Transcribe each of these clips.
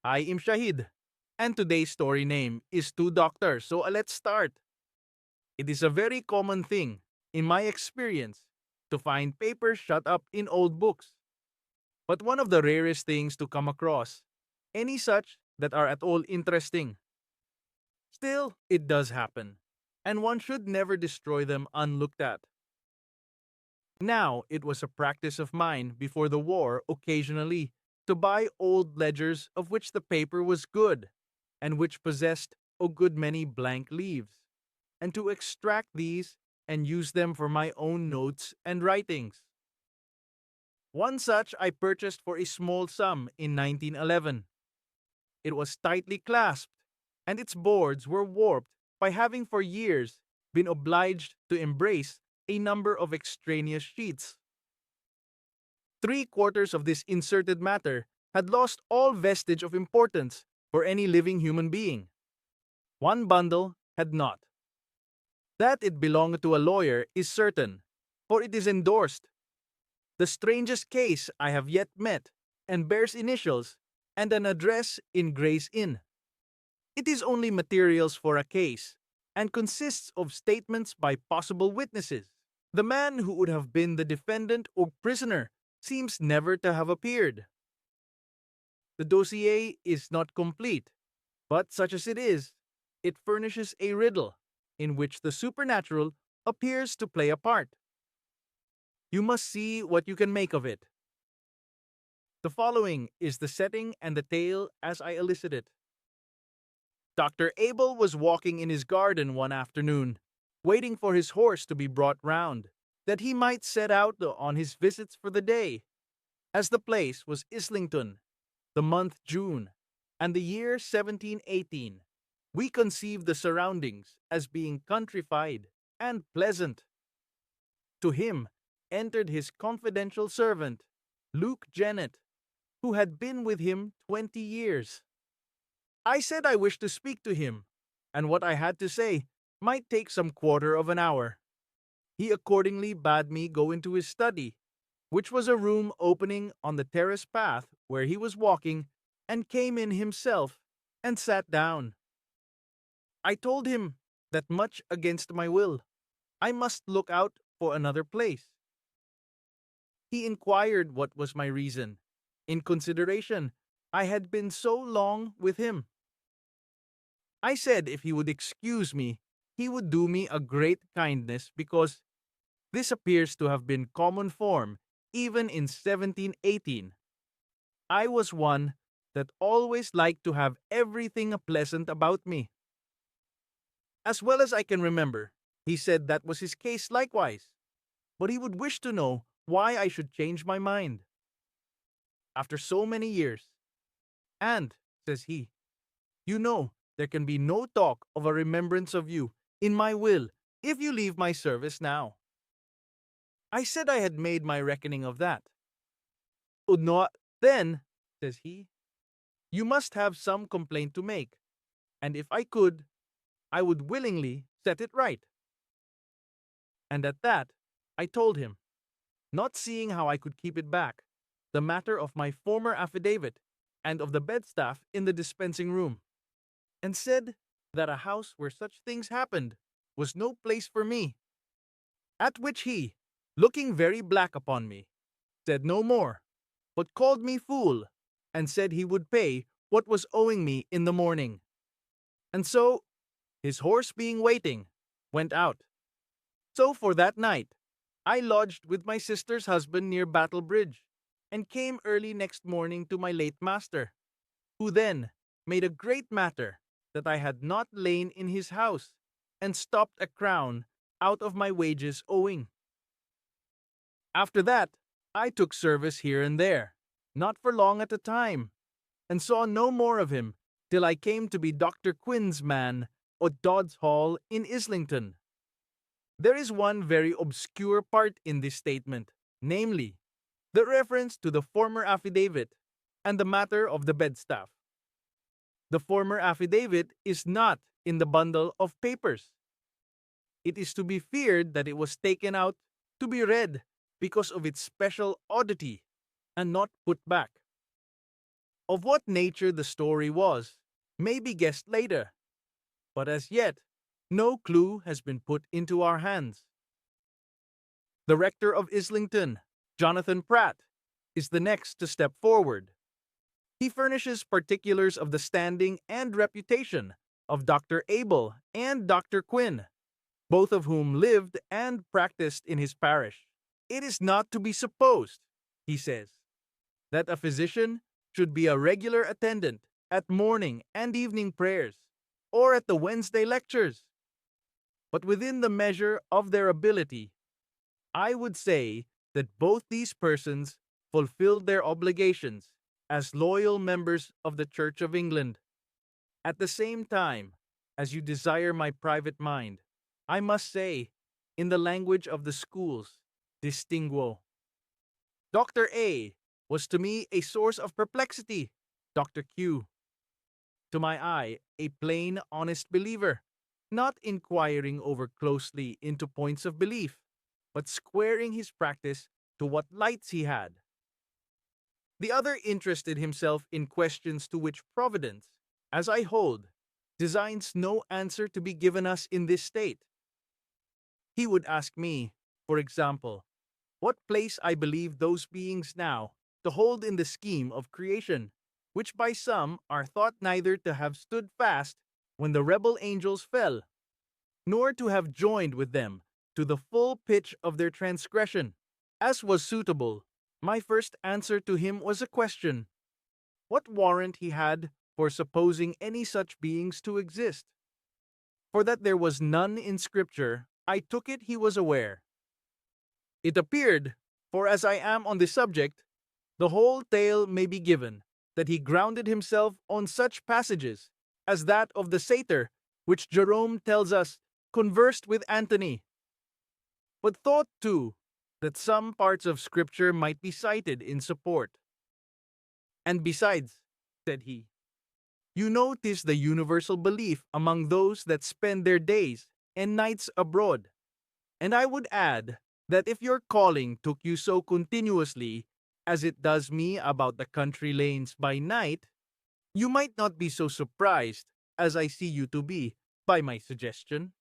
I am Shahid, and today's story name is Two Doctors. So let's start. It is a very common thing, in my experience, to find papers shut up in old books. But one of the rarest things to come across, any such that are at all interesting. Still, it does happen, and one should never destroy them unlooked at. Now, it was a practice of mine before the war occasionally to buy old ledgers of which the paper was good, and which possessed a good many blank leaves, and to extract these and use them for my own notes and writings. One such I purchased for a small sum in 1911. It was tightly clasped, and its boards were warped by having for years been obliged to embrace a number of extraneous sheets. Three-quarters of this inserted matter had lost all vestige of importance for any living human being. One bundle had not. That it belonged to a lawyer is certain, for it is endorsed. The strangest case I have yet met, and bears initials and an address in Gray's Inn. It is only materials for a case, and consists of statements by possible witnesses. The man who would have been the defendant or prisoner seems never to have appeared. The dossier is not complete, but such as it is, it furnishes a riddle in which the supernatural appears to play a part. You must see what you can make of it. The following is the setting and the tale as I elicit it. Dr. Abel was walking in his garden one afternoon, waiting for his horse to be brought round, that he might set out on his visits for the day. As the place was Islington, the month June, and the year 1718, we conceive the surroundings as being countrified and pleasant. To him entered his confidential servant, Luke Jennett, who had been with him 20 years. I said I wished to speak to him, and what I had to say might take some quarter of an hour. He accordingly bade me go into his study, which was a room opening on the terrace path where he was walking, and came in himself and sat down. I told him that much against my will, I must look out for another place. He inquired what was my reason, in consideration I had been so long with him. I said if he would excuse me, he would do me a great kindness because this appears to have been common form even in 1718. I was one that always liked to have everything pleasant about me. As well as I can remember, he said that was his case likewise, but he would wish to know why I should change my mind after so many years. And, says he, you know, there can be no talk of a remembrance of you in my will if you leave my service now. I said I had made my reckoning of that. Oh, no, then, says he, you must have some complaint to make, and if I could, I would willingly set it right. And at that, I told him, not seeing how I could keep it back, the matter of my former affidavit and of the bedstaff in the dispensing room, and said that a house where such things happened was no place for me. At which he, looking very black upon me, said no more, but called me fool, and said he would pay what was owing me in the morning. And so, his horse being waiting, went out. So for that night, I lodged with my sister's husband near Battle Bridge, and came early next morning to my late master, who then made a great matter that I had not lain in his house, and stopped a crown out of my wages owing. After that, I took service here and there, not for long at a time, and saw no more of him till I came to be Dr. Quinn's man at Dodd's Hall in Islington. There is one very obscure part in this statement, namely, the reference to the former affidavit and the matter of the bedstaff. The former affidavit is not in the bundle of papers. It is to be feared that it was taken out to be read because of its special oddity and not put back. Of what nature the story was may be guessed later, but as yet, no clue has been put into our hands. The rector of Islington, Jonathan Pratt, is the next to step forward. He furnishes particulars of the standing and reputation of Dr. Abel and Dr. Quinn, both of whom lived and practiced in his parish. It is not to be supposed, he says, that a physician should be a regular attendant at morning and evening prayers, or at the Wednesday lectures. But within the measure of their ability, I would say that both these persons fulfilled their obligations as loyal members of the Church of England. At the same time, as you desire my private mind, I must say, in the language of the schools, distinguo. Dr. A was to me a source of perplexity, Dr. Q, to my eye, a plain, honest believer, not inquiring over closely into points of belief, but squaring his practice to what lights he had. The other interested himself in questions to which Providence, as I hold, designs no answer to be given us in this state. He would ask me, for example, what place I believe those beings now to hold in the scheme of creation, which by some are thought neither to have stood fast when the rebel angels fell, nor to have joined with them to the full pitch of their transgression. As was suitable, my first answer to him was a question: what warrant he had for supposing any such beings to exist? For that there was none in Scripture, I took it he was aware. It appeared, for as I am on the subject, the whole tale may be given, that he grounded himself on such passages as that of the satyr, which Jerome tells us conversed with Antony, but thought too that some parts of Scripture might be cited in support. And besides, said he, you know 'tis the universal belief among those that spend their days and nights abroad. And I would add that if your calling took you so continuously as it does me about the country lanes by night, you might not be so surprised as I see you to be by my suggestion.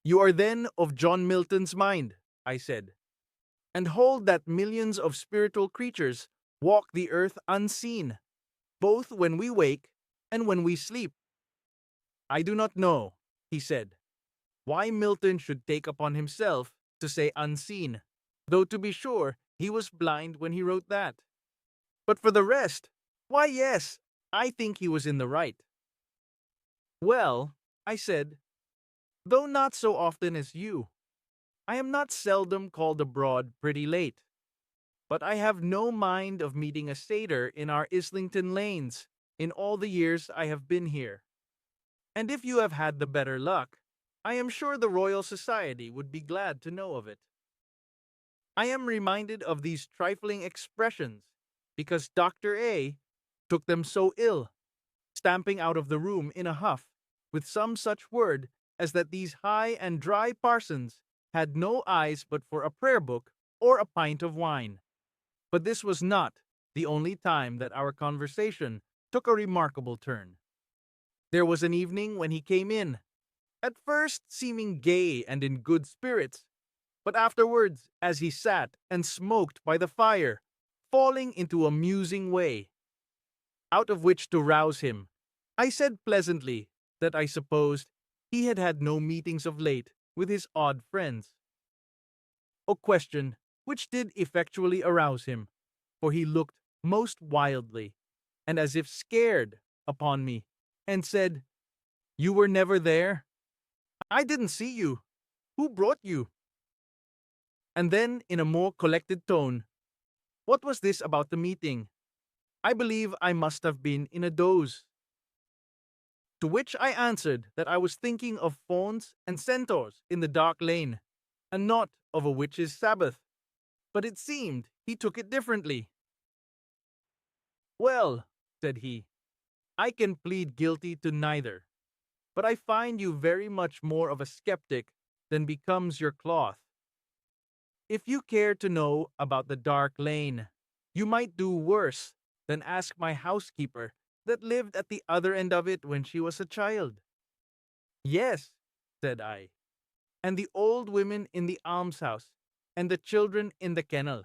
You are then of John Milton's mind, I said, and hold that millions of spiritual creatures walk the earth unseen, both when we wake and when we sleep. I do not know, he said, why Milton should take upon himself to say unseen, though to be sure he was blind when he wrote that. But for the rest, why yes, I think he was in the right. Well, I said, though not so often as you, I am not seldom called abroad pretty late, but I have no mind of meeting a satyr in our Islington lanes in all the years I have been here. And if you have had the better luck, I am sure the Royal Society would be glad to know of it. I am reminded of these trifling expressions because Dr. A took them so ill, stamping out of the room in a huff with some such word as that these high and dry parsons had no eyes but for a prayer book or a pint of wine. But this was not the only time that our conversation took a remarkable turn. There was an evening when he came in, at first seeming gay and in good spirits, but afterwards, as he sat and smoked by the fire, falling into a musing way. Out of which to rouse him, I said pleasantly that I supposed he had had no meetings of late with his odd friends. A question which did effectually arouse him, for he looked most wildly, and as if scared, upon me, and said, "You were never there? I didn't see you. Who brought you?" And then, in a more collected tone, "What was this about the meeting? I believe I must have been in a doze." To which I answered that I was thinking of fauns and centaurs in the dark lane, and not of a witch's Sabbath. But it seemed he took it differently. "Well," said he, "I can plead guilty to neither, but I find you very much more of a skeptic than becomes your cloth. If you care to know about the dark lane, you might do worse Then ask my housekeeper that lived at the other end of it when she was a child. Yes, said I, and the old women in the almshouse, and the children in the kennel.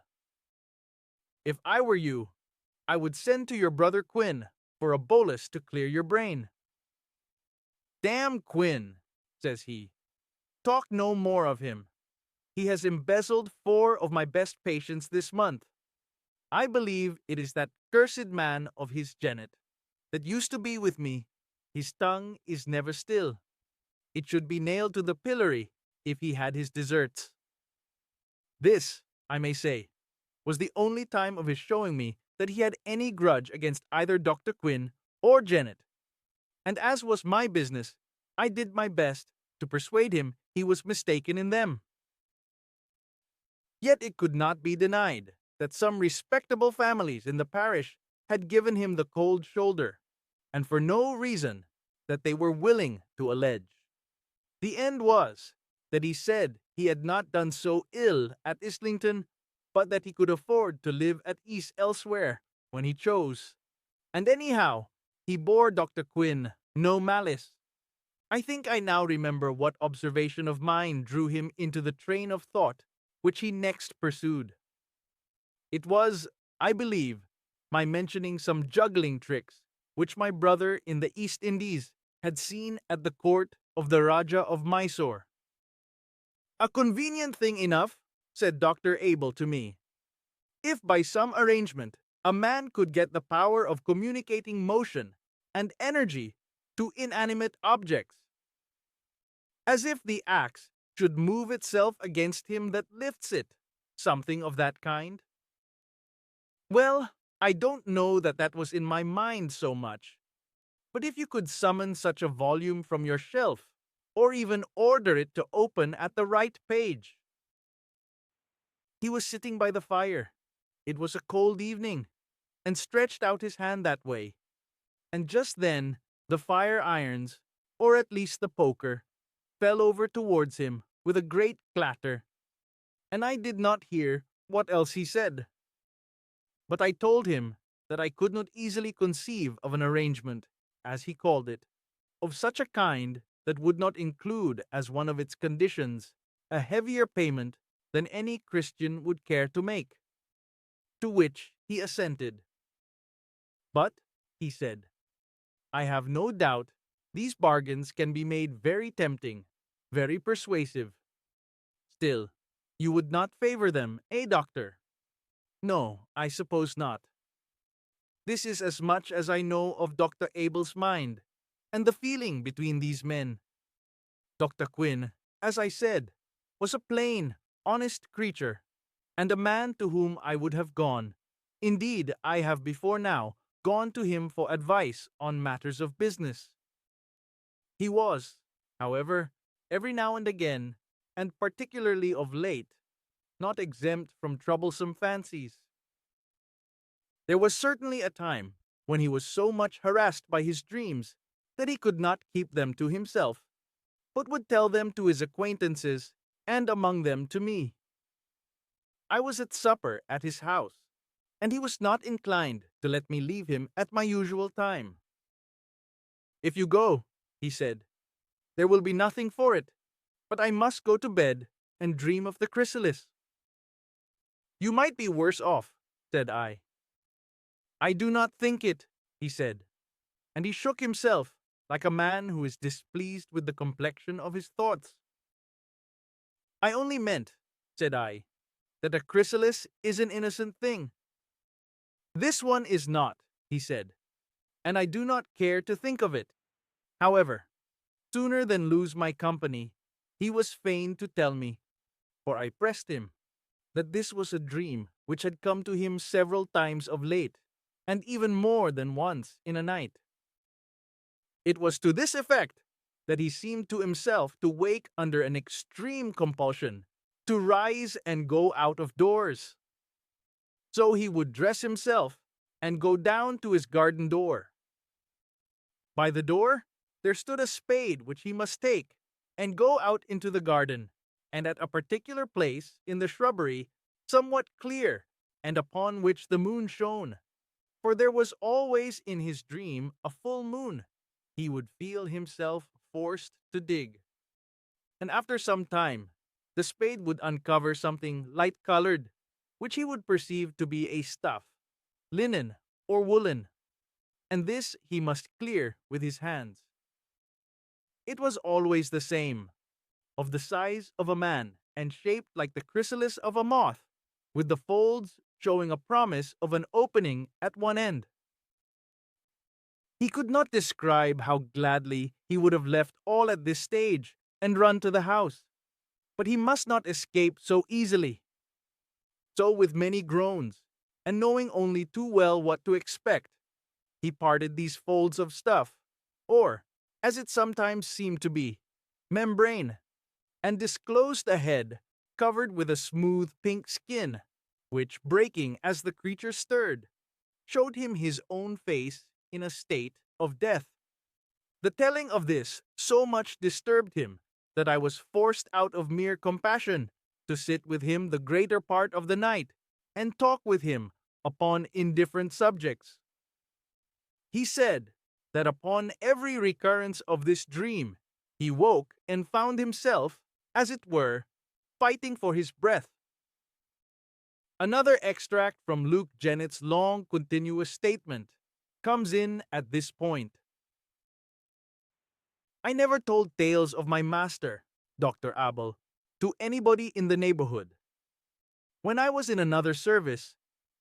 If I were you, I would send to your brother Quinn for a bolus to clear your brain. Damn Quinn, says he. Talk no more of him. He has embezzled 4 of my best patients this month. I believe it is that cursed man of his Janet that used to be with me. His tongue is never still. It should be nailed to the pillory if he had his deserts. This, I may say, was the only time of his showing me that he had any grudge against either Dr. Quinn or Janet. And as was my business, I did my best to persuade him he was mistaken in them. Yet it could not be denied that some respectable families in the parish had given him the cold shoulder, and for no reason that they were willing to allege. The end was that he said he had not done so ill at Islington, but that he could afford to live at ease elsewhere when he chose. And anyhow, he bore Dr. Quinn no malice. I think I now remember what observation of mine drew him into the train of thought which he next pursued. It was, I believe, my mentioning some juggling tricks which my brother in the East Indies had seen at the court of the Rajah of Mysore. A convenient thing enough, said Dr. Abel to me, if by some arrangement a man could get the power of communicating motion and energy to inanimate objects, as if the axe should move itself against him that lifts it, something of that kind. Well, I don't know that that was in my mind so much, but if you could summon such a volume from your shelf, or even order it to open at the right page. He was sitting by the fire. It was a cold evening, and stretched out his hand that way. And just then, the fire irons, or at least the poker, fell over towards him with a great clatter, and I did not hear what else he said. But I told him that I could not easily conceive of an arrangement, as he called it, of such a kind that would not include as one of its conditions a heavier payment than any Christian would care to make. To which he assented. But, he said, I have no doubt these bargains can be made very tempting, very persuasive. Still, you would not favor them, eh, doctor? No, I suppose not. This is as much as I know of Dr. Abel's mind, and the feeling between these men. Dr. Quinn, as I said, was a plain, honest creature, and a man to whom I would have gone. Indeed, I have before now gone to him for advice on matters of business. He was, however, every now and again, and particularly of late, not exempt from troublesome fancies. There was certainly a time when he was so much harassed by his dreams that he could not keep them to himself, but would tell them to his acquaintances, and among them to me. I was at supper at his house, and he was not inclined to let me leave him at my usual time. If you go, he said, there will be nothing for it, but I must go to bed and dream of the chrysalis. You might be worse off, said I. I do not think it, he said, and he shook himself like a man who is displeased with the complexion of his thoughts. I only meant, said I, that a chrysalis is an innocent thing. This one is not, he said, and I do not care to think of it. However, sooner than lose my company, he was fain to tell me, for I pressed him, that this was a dream which had come to him several times of late, and even more than once in a night. It was to this effect that he seemed to himself to wake under an extreme compulsion to rise and go out of doors. So he would dress himself and go down to his garden door. By the door there stood a spade which he must take and go out into the garden, and at a particular place in the shrubbery, somewhat clear, and upon which the moon shone. for there was always in his dream a full moon. He would feel himself forced to dig. And after some time, the spade would uncover something light colored, which he would perceive to be a stuff, linen, or woolen, and this he must clear with his hands. It was always the same, of the size of a man, and shaped like the chrysalis of a moth, with the folds showing a promise of an opening at one end. He could not describe how gladly he would have left all at this stage and run to the house, but he must not escape so easily. So, with many groans, and knowing only too well what to expect, he parted these folds of stuff, or, as it sometimes seemed to be, membrane, and disclosed a head covered with a smooth pink skin, which, breaking as the creature stirred, showed him his own face in a state of death. The telling of this so much disturbed him that I was forced out of mere compassion to sit with him the greater part of the night and talk with him upon indifferent subjects. He said that upon every recurrence of this dream, he woke and found himself, as it were, fighting for his breath. Another extract from Luke Gennett's long, continuous statement comes in at this point. I never told tales of my master, Dr. Abel, to anybody in the neighborhood. When I was in another service,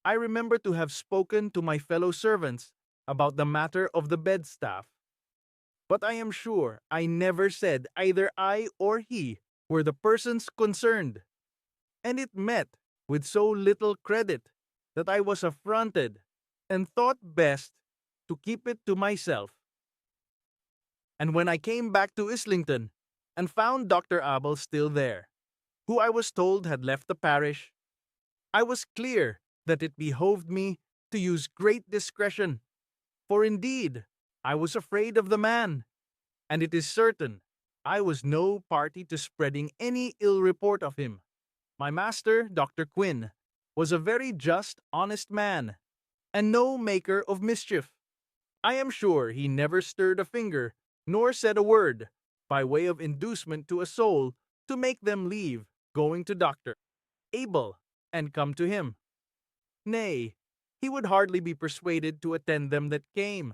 I remember to have spoken to my fellow servants about the matter of the bedstaff. But I am sure I never said either I or he were the persons concerned, and it met with so little credit that I was affronted and thought best to keep it to myself. And when I came back to Islington and found Dr. Abel still there, who I was told had left the parish, I was clear that it behoved me to use great discretion, for indeed I was afraid of the man, and it is certain I was no party to spreading any ill report of him. My master, Dr. Quinn, was a very just, honest man, and no maker of mischief. I am sure he never stirred a finger, nor said a word, by way of inducement to a soul to make them leave going to Dr. Abel and come to him. Nay, he would hardly be persuaded to attend them that came,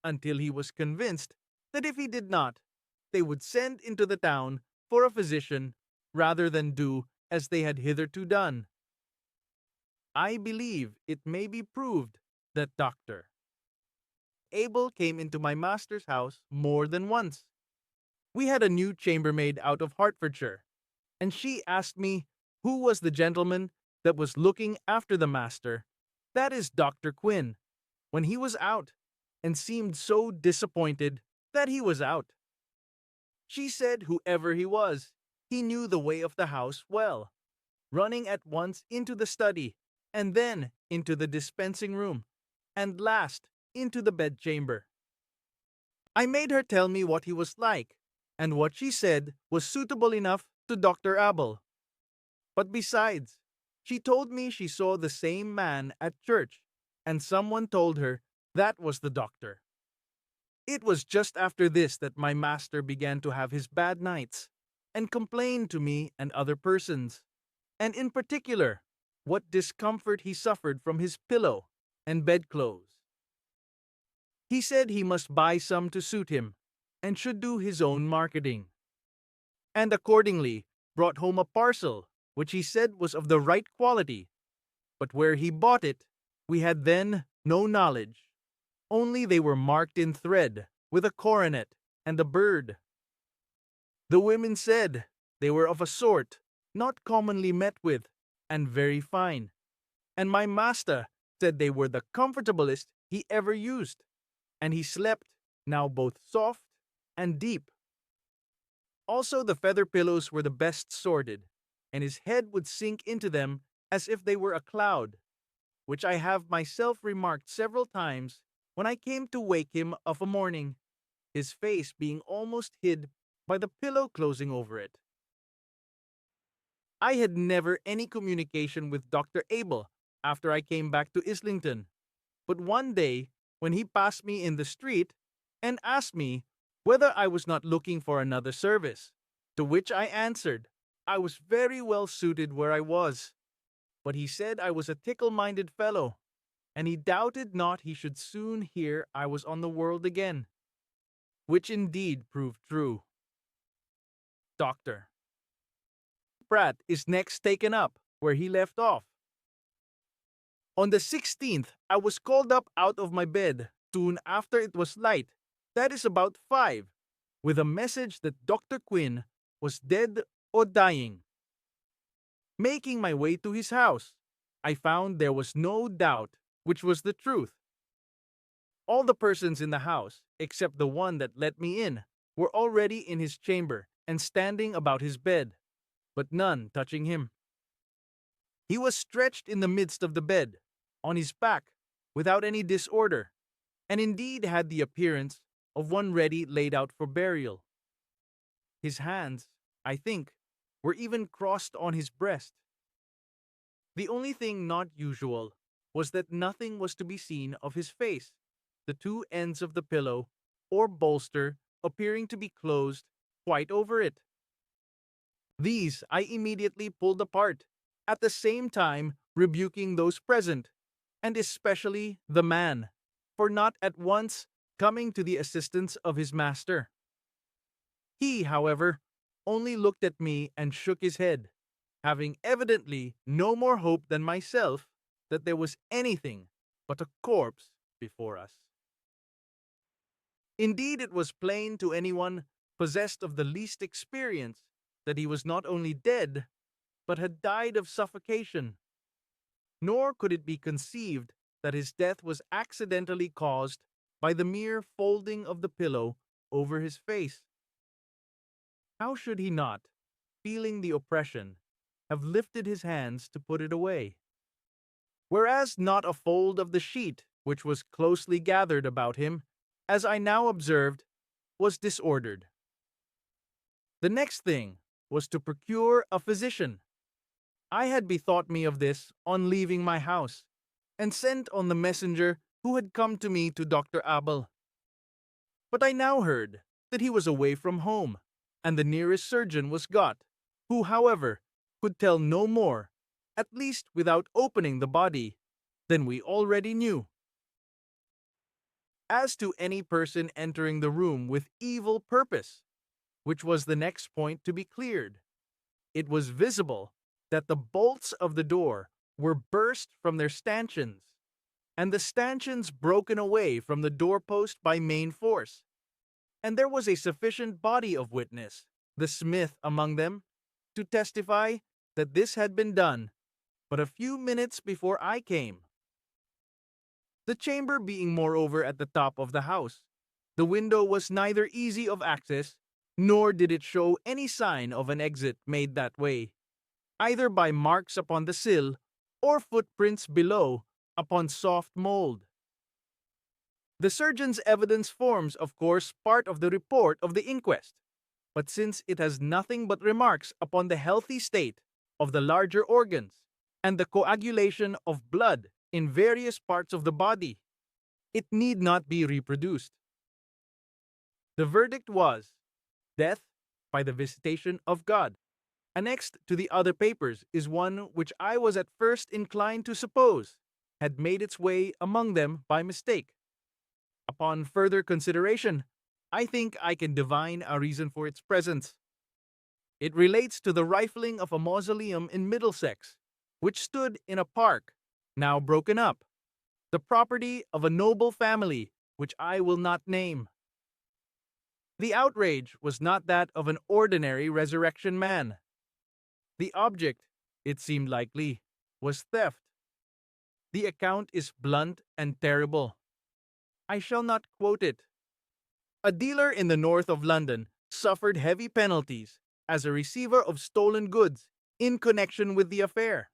until he was convinced that if he did not, they would send into the town for a physician rather than do as they had hitherto done. I believe it may be proved that Dr. Abel came into my master's house more than once. We had a new chambermaid out of Hertfordshire, and she asked me who was the gentleman that was looking after the master, that is Dr. Quinn, when he was out, and seemed so disappointed that he was out. She said whoever he was, he knew the way of the house well, running at once into the study, and then into the dispensing room, and last into the bedchamber. I made her tell me what he was like, and what she said was suitable enough to Dr. Abel. But besides, she told me she saw the same man at church, and someone told her that was the doctor. It was just after this that my master began to have his bad nights, and complained to me and other persons, and in particular, what discomfort he suffered from his pillow and bedclothes. He said he must buy some to suit him, and should do his own marketing, and accordingly brought home a parcel which he said was of the right quality, but where he bought it, we had then no knowledge, only they were marked in thread with a coronet and a bird. The women said they were of a sort not commonly met with, and very fine, and my master said they were the comfortablest he ever used, and he slept now both soft and deep. Also the feather pillows were the best sorted, and his head would sink into them as if they were a cloud, which I have myself remarked several times when I came to wake him of a morning, his face being almost hid by the pillow closing over it. I had never any communication with Dr. Abel after I came back to Islington, But one day, when he passed me in the street and asked me whether I was not looking for another service, to which I answered, I was very well suited where I was. But he said I was a tickle-minded fellow, and he doubted not he should soon hear I was on the world again, which indeed proved true. Doctor. Pratt is next taken up where he left off. On the 16th, I was called up out of my bed soon after it was light, that is about 5, with a message that Dr. Quinn was dead or dying. Making my way to his house, I found there was no doubt which was the truth. All the persons in the house, except the one that let me in, were already in his chamber and standing about his bed, but none touching him. He was stretched in the midst of the bed, on his back, without any disorder, and indeed had the appearance of one ready laid out for burial. His hands, I think, were even crossed on his breast. The only thing not usual was that nothing was to be seen of his face, the two ends of the pillow or bolster appearing to be closed quite over it. These I immediately pulled apart, at the same time rebuking those present, and especially the man, for not at once coming to the assistance of his master. He, however, only looked at me and shook his head, having evidently no more hope than myself that there was anything but a corpse before us. Indeed, it was plain to anyone possessed of the least experience that he was not only dead, but had died of suffocation. Nor could it be conceived that his death was accidentally caused by the mere folding of the pillow over his face. How should he not, feeling the oppression, have lifted his hands to put it away? Whereas not a fold of the sheet, which was closely gathered about him, as I now observed, was disordered. The next thing was to procure a physician. I had bethought me of this on leaving my house, and sent on the messenger who had come to me to Dr. Abel. But I now heard that he was away from home, and the nearest surgeon was got, who, however, could tell no more, at least without opening the body, than we already knew. As to any person entering the room with evil purpose, which was the next point to be cleared, it was visible that the bolts of the door were burst from their stanchions, and the stanchions broken away from the doorpost by main force. And there was a sufficient body of witness, the smith among them, to testify that this had been done but a few minutes before I came. The chamber being moreover at the top of the house, the window was neither easy of access, nor did it show any sign of an exit made that way, either by marks upon the sill or footprints below upon soft mold. The surgeon's evidence forms, of course, part of the report of the inquest, but since it has nothing but remarks upon the healthy state of the larger organs and the coagulation of blood in various parts of the body, it need not be reproduced. The verdict was death by the visitation of God. Annexed to the other papers is one which I was at first inclined to suppose had made its way among them by mistake. Upon further consideration, I think I can divine a reason for its presence. It relates to the rifling of a mausoleum in Middlesex, which stood in a park, now broken up, the property of a noble family which I will not name. The outrage was not that of an ordinary resurrection man. The object, it seemed likely, was theft. The account is blunt and terrible. I shall not quote it. A dealer in the north of London suffered heavy penalties as a receiver of stolen goods in connection with the affair.